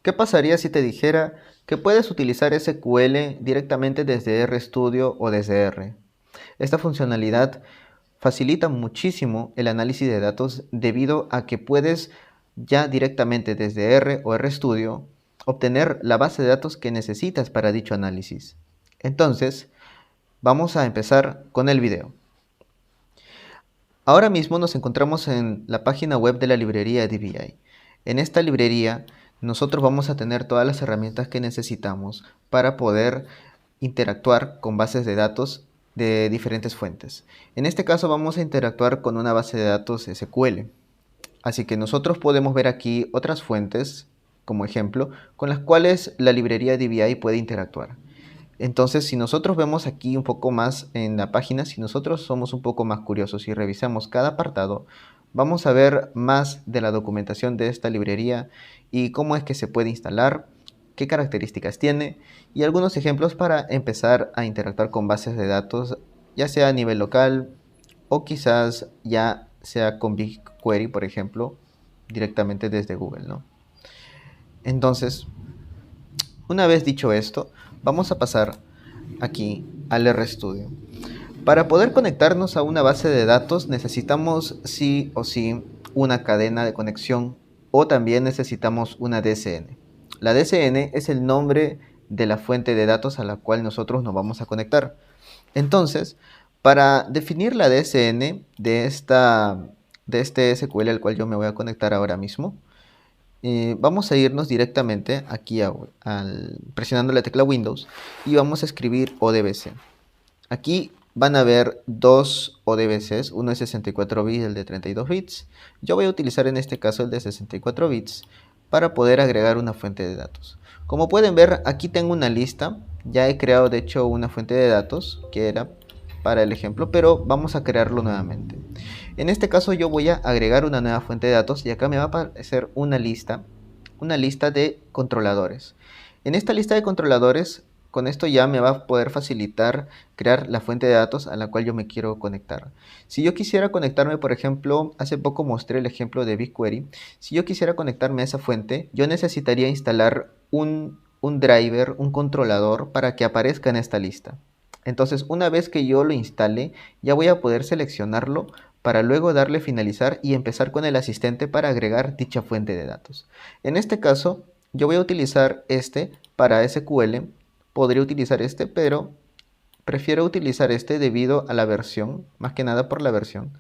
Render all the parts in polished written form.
¿Qué pasaría si te dijera que puedes utilizar SQL directamente desde RStudio o desde R? Esta funcionalidad facilita muchísimo el análisis de datos debido a que puedes ya directamente desde R o RStudio obtener la base de datos que necesitas para dicho análisis. Entonces, vamos a empezar con el video. Ahora mismo nos encontramos en la página web de la librería DBI. En esta librería nosotros vamos a tener todas las herramientas que necesitamos para poder interactuar con bases de datos de diferentes fuentes. En este caso vamos a interactuar con una base de datos SQL. Así que nosotros podemos ver aquí otras fuentes, como ejemplo, con las cuales la librería DBI puede interactuar. Entonces, si nosotros vemos aquí un poco más en la página, si nosotros somos un poco más curiosos y revisamos cada apartado, vamos a ver más de la documentación de esta librería y cómo es que se puede instalar, qué características tiene y algunos ejemplos para empezar a interactuar con bases de datos, ya sea a nivel local o quizás ya sea con BigQuery, por ejemplo, directamente desde Google, ¿no? Entonces, una vez dicho esto, vamos a pasar aquí al RStudio. Para poder conectarnos a una base de datos necesitamos sí o sí una cadena de conexión o también necesitamos una DSN. La DSN es el nombre de la fuente de datos a la cual nosotros nos vamos a conectar. Entonces, para definir la DSN de este SQL al cual yo me voy a conectar ahora mismo, vamos a irnos directamente aquí presionando la tecla Windows y vamos a escribir ODBC. Aquí van a ver dos ODBCs, uno de 64 bits y el de 32 bits. Yo voy a utilizar en este caso el de 64 bits para poder agregar una fuente de datos. Como pueden ver, aquí tengo una lista. Ya he creado de hecho una fuente de datos que era para el ejemplo, pero vamos a crearlo nuevamente. En este caso yo voy a agregar una nueva fuente de datos y acá me va a aparecer una lista de controladores. En esta lista de controladores, con esto ya me va a poder facilitar crear la fuente de datos a la cual yo me quiero conectar. Si yo quisiera conectarme, por ejemplo, hace poco mostré el ejemplo de BigQuery. Si yo quisiera conectarme a esa fuente, yo necesitaría instalar un driver, un controlador para que aparezca en esta lista. Entonces, una vez que yo lo instale, ya voy a poder seleccionarlo para luego darle finalizar y empezar con el asistente para agregar dicha fuente de datos. En este caso, yo voy a utilizar este para SQL. Podría utilizar este, pero prefiero utilizar este debido a la versión, más que nada por la versión.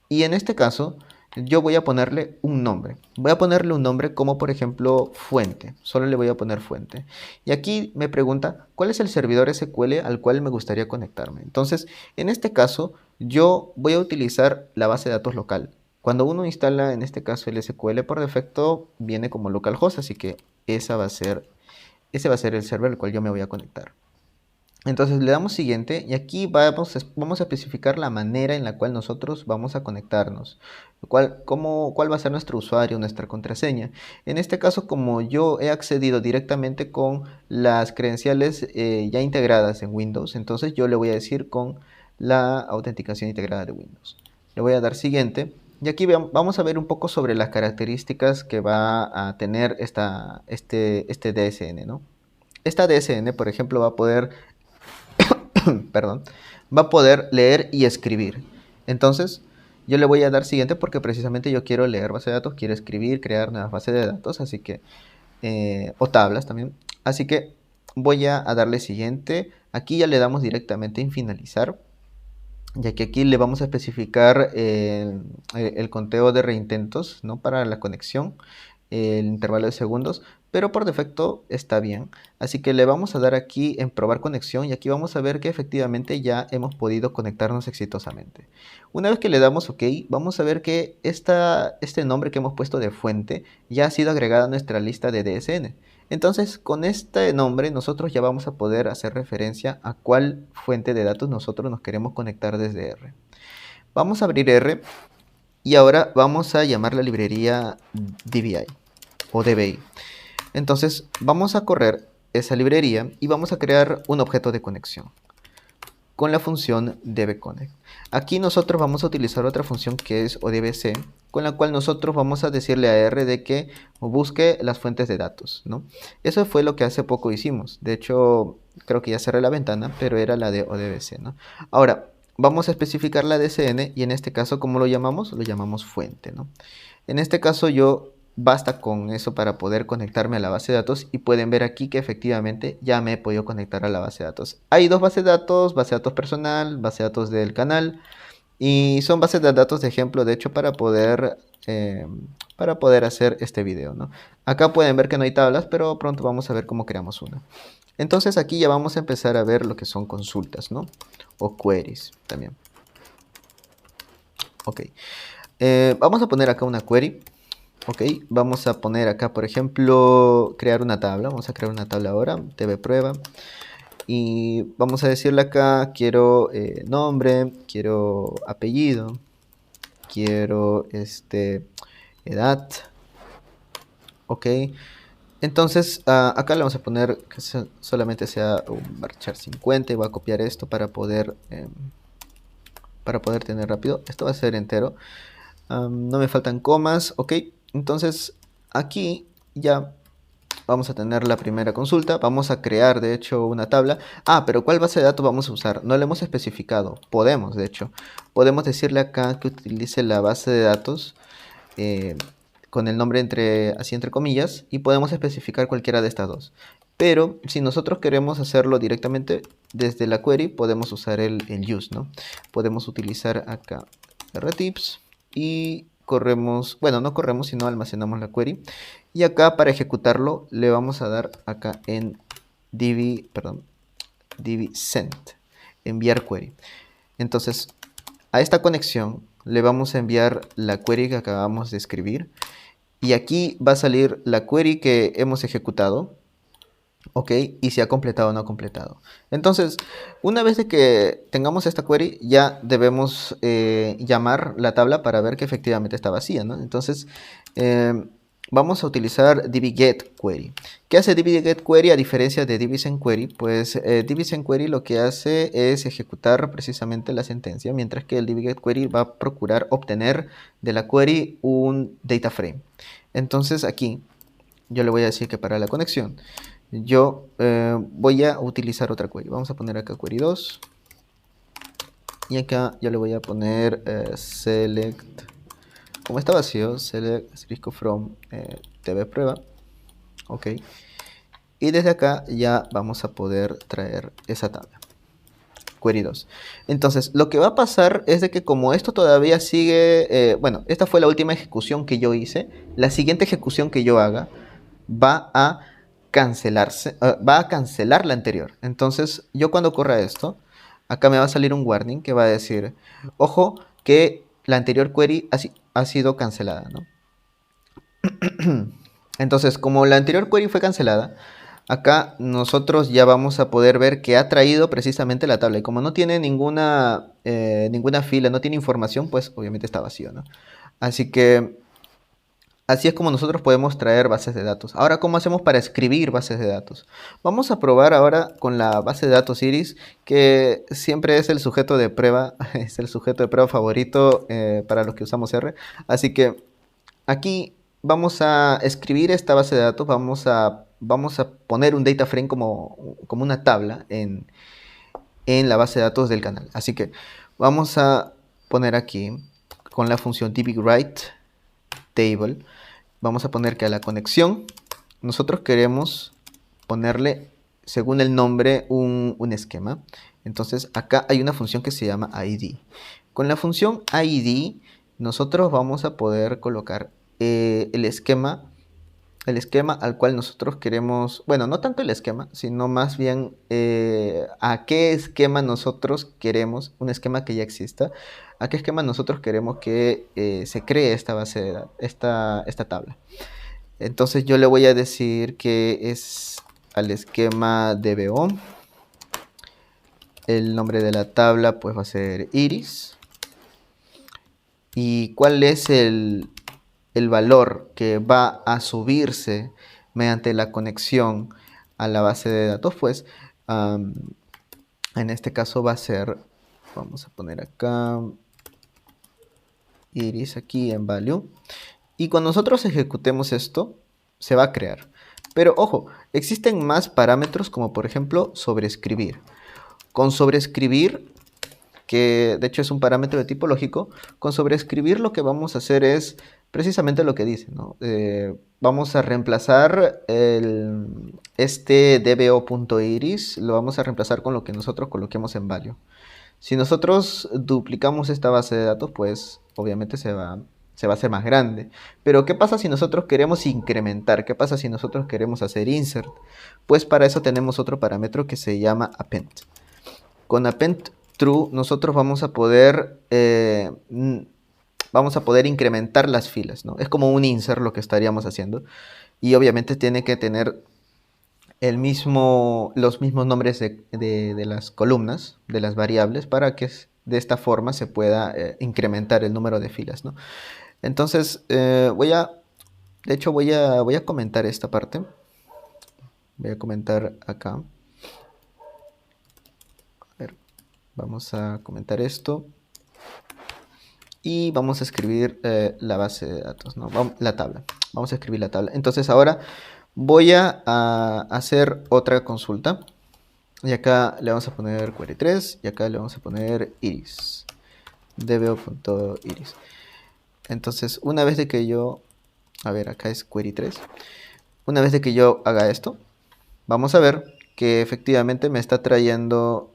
Y en este caso, yo voy a ponerle un nombre. Voy a ponerle un nombre como por ejemplo fuente. Solo le voy a poner fuente. Y aquí me pregunta cuál es el servidor SQL al cual me gustaría conectarme. Entonces, en este caso, yo voy a utilizar la base de datos local. Cuando uno instala, en este caso, el SQL por defecto, viene como localhost, así que ese va a ser el server al cual yo me voy a conectar. Entonces le damos siguiente y aquí vamos a especificar la manera en la cual nosotros vamos a conectarnos. ¿Cuál va a ser nuestro usuario, nuestra contraseña? En este caso, como yo he accedido directamente con las credenciales ya integradas en Windows, entonces yo le voy a decir con la autenticación integrada de Windows. Le voy a dar siguiente. Y aquí vamos a ver un poco sobre las características que va a tener este DSN, ¿no? Esta DSN, por ejemplo, va a poder perdón, va a poder leer y escribir. Entonces, yo le voy a dar siguiente porque precisamente yo quiero leer base de datos, quiero escribir, crear nuevas bases de datos, así que, o tablas también. Así que voy a darle siguiente. Aquí ya le damos directamente en finalizar, ya que aquí le vamos a especificar el conteo de reintentos, ¿no? Para la conexión, el intervalo de segundos, pero por defecto está bien. Así que le vamos a dar aquí en probar conexión y aquí vamos a ver que efectivamente ya hemos podido conectarnos exitosamente. Una vez que le damos OK, vamos a ver que este nombre que hemos puesto de fuente ya ha sido agregado a nuestra lista de DSN. Entonces, con este nombre nosotros ya vamos a poder hacer referencia a cuál fuente de datos nosotros nos queremos conectar desde R. Vamos a abrir R y ahora vamos a llamar la librería DBI o DBI. Entonces, vamos a correr esa librería y vamos a crear un objeto de conexión. con la función dbConnect. Aquí nosotros vamos a utilizar otra función que es odbc, con la cual nosotros vamos a decirle a R de que busque las fuentes de datos, ¿no? Eso fue lo que hace poco hicimos. De hecho, creo que ya cerré la ventana, pero era la de odbc, ¿no? Ahora, vamos a especificar la DCN y en este caso, ¿cómo lo llamamos? Lo llamamos fuente, ¿no? En este caso basta con eso para poder conectarme a la base de datos y pueden ver aquí que efectivamente ya me he podido conectar a la base de datos. Hay dos bases de datos, base de datos personal, base de datos del canal y son bases de datos de ejemplo de hecho para poder hacer este video, ¿no? Acá pueden ver que no hay tablas, pero pronto vamos a ver cómo creamos una. Entonces aquí ya vamos a empezar a ver lo que son consultas, ¿no? O queries también. Ok. Vamos a poner acá una query. Ok, vamos a poner acá, por ejemplo, crear una tabla. Vamos a crear una tabla ahora, tv prueba. Y vamos a decirle acá, quiero nombre, quiero apellido, quiero edad. Ok, entonces acá le vamos a poner que solamente sea un varchar 50 y voy a copiar esto para poder tener rápido. Esto va a ser entero. No me faltan comas, ok. Entonces aquí ya vamos a tener la primera consulta. Vamos a crear de hecho una tabla. Pero ¿cuál base de datos vamos a usar? No le hemos especificado. Podemos, de hecho. Podemos decirle acá que utilice la base de datos con el nombre así entre comillas. Y podemos especificar cualquiera de estas dos. Pero si nosotros queremos hacerlo directamente desde la query, podemos usar el use, ¿no? Podemos utilizar acá rtips y corremos, bueno, no corremos, sino almacenamos la query. Y acá para ejecutarlo le vamos a dar acá en db send, enviar query. Entonces a esta conexión le vamos a enviar la query que acabamos de escribir. Y aquí va a salir la query que hemos ejecutado. Ok, y si ha completado o no ha completado. Entonces, una vez de que tengamos esta query, ya debemos llamar la tabla para ver que efectivamente está vacía, ¿no? Entonces, vamos a utilizar dbGetQuery. ¿Qué hace dbGetQuery a diferencia de dbSendQuery? Pues dbSendQuery lo que hace es ejecutar precisamente la sentencia, mientras que el dbGetQuery va a procurar obtener de la query un data frame. Entonces, aquí yo le voy a decir que para la conexión yo voy a utilizar otra query. Vamos a poner acá query 2 y acá yo le voy a poner select, como está vacío, select from tv prueba. Ok, y desde acá ya vamos a poder traer esa tabla query 2. Entonces lo que va a pasar es de que como esto todavía sigue, bueno, esta fue la última ejecución que yo hice, la siguiente ejecución que yo haga va a cancelarse, va a cancelar la anterior. Entonces yo cuando corra esto, acá me va a salir un warning que va a decir, ojo que la anterior query ha sido cancelada, ¿no? Entonces como la anterior query fue cancelada, acá nosotros ya vamos a poder ver que ha traído precisamente la tabla. Y como no tiene ninguna fila, no tiene información, pues obviamente está vacío, ¿no? Así que así es como nosotros podemos traer bases de datos. Ahora, ¿cómo hacemos para escribir bases de datos? Vamos a probar ahora con la base de datos Iris, que siempre es el sujeto de prueba, es el sujeto de prueba favorito para los que usamos R. Así que aquí vamos a escribir esta base de datos, vamos a poner un data frame como una tabla en la base de datos del canal. Así que vamos a poner aquí con la función dbWriteTable. Vamos a poner que a la conexión nosotros queremos ponerle, según el nombre, un esquema. Entonces acá hay una función que se llama id. Con la función id nosotros vamos a poder colocar el esquema al cual nosotros queremos, bueno, no tanto el esquema, sino más bien a qué esquema nosotros queremos, un esquema que ya exista, a qué esquema nosotros queremos que se cree esta base de datos, esta tabla. Entonces yo le voy a decir que es al esquema dbo. El nombre de la tabla pues va a ser iris. ¿Y cuál es el valor que va a subirse mediante la conexión a la base de datos? Pues En este caso va a ser, vamos a poner acá iris aquí en value. Y cuando nosotros ejecutemos esto, se va a crear. Pero ojo, existen más parámetros como por ejemplo sobreescribir. Con sobreescribir, que de hecho es un parámetro de tipo lógico, con sobreescribir lo que vamos a hacer es precisamente lo que dice, ¿no? Vamos a reemplazar este dbo.iris, lo vamos a reemplazar con lo que nosotros coloquemos en value. Si nosotros duplicamos esta base de datos, pues obviamente se va a hacer más grande. Pero ¿qué pasa si nosotros queremos incrementar? ¿Qué pasa si nosotros queremos hacer insert? Pues para eso tenemos otro parámetro que se llama append. Con append true nosotros vamos a poder incrementar las filas, ¿no? Es como un insert lo que estaríamos haciendo. Y obviamente tiene que tener los mismos nombres de las columnas, de las variables, para que de esta forma se pueda incrementar el número de filas, ¿no? Entonces, voy a comentar esta parte. Voy a comentar acá. A ver, vamos a comentar esto. Y vamos a escribir la base de datos, ¿no? La tabla. Vamos a escribir la tabla. Entonces ahora voy a hacer otra consulta. Y acá le vamos a poner query 3 y acá le vamos a poner iris. dbo.iris. Entonces, una vez de que yo... A ver, acá es query 3. Una vez de que yo haga esto, vamos a ver que efectivamente me está trayendo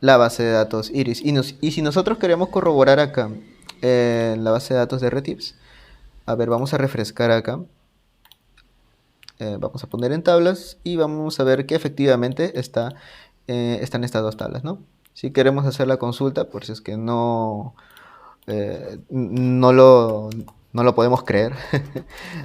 la base de datos iris. Y si nosotros queremos corroborar acá en la base de datos de Retips, a ver, vamos a refrescar acá. Vamos a poner en tablas y vamos a ver que efectivamente están estas dos tablas, ¿no? Si queremos hacer la consulta, por si es que no lo podemos creer.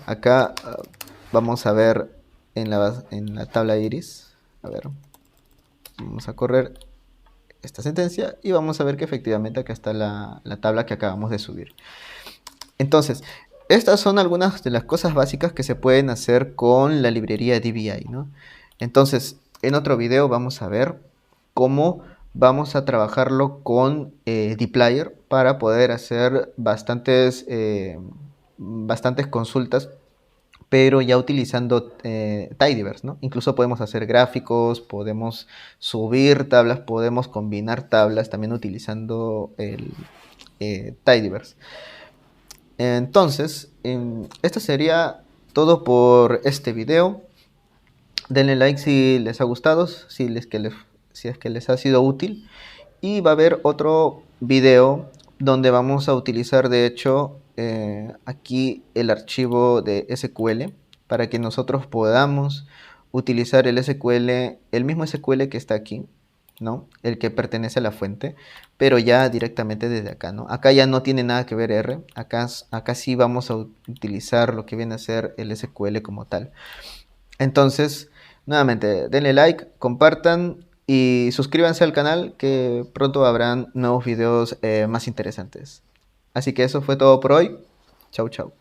Acá vamos a ver en la tabla iris. A ver, vamos a correr esta sentencia y vamos a ver que efectivamente acá está la tabla que acabamos de subir. Entonces, estas son algunas de las cosas básicas que se pueden hacer con la librería DBI, ¿no? Entonces, en otro video vamos a ver cómo vamos a trabajarlo con dplyr para poder hacer bastantes consultas, pero ya utilizando tidyverse, ¿no? Incluso podemos hacer gráficos, podemos subir tablas, podemos combinar tablas también utilizando el tidyverse. Entonces, esto sería todo por este video. Denle like si les ha gustado, si es que les ha sido útil. Y va a haber otro video donde vamos a utilizar, de hecho, aquí el archivo de SQL para que nosotros podamos utilizar el SQL, el mismo SQL que está aquí, ¿no? El que pertenece a la fuente, pero ya directamente desde acá, ¿no? Acá ya no tiene nada que ver R, acá sí vamos a utilizar lo que viene a ser el SQL como tal. Entonces, nuevamente, denle like, compartan y suscríbanse al canal que pronto habrán nuevos videos más interesantes. Así que eso fue todo por hoy. Chau, chau.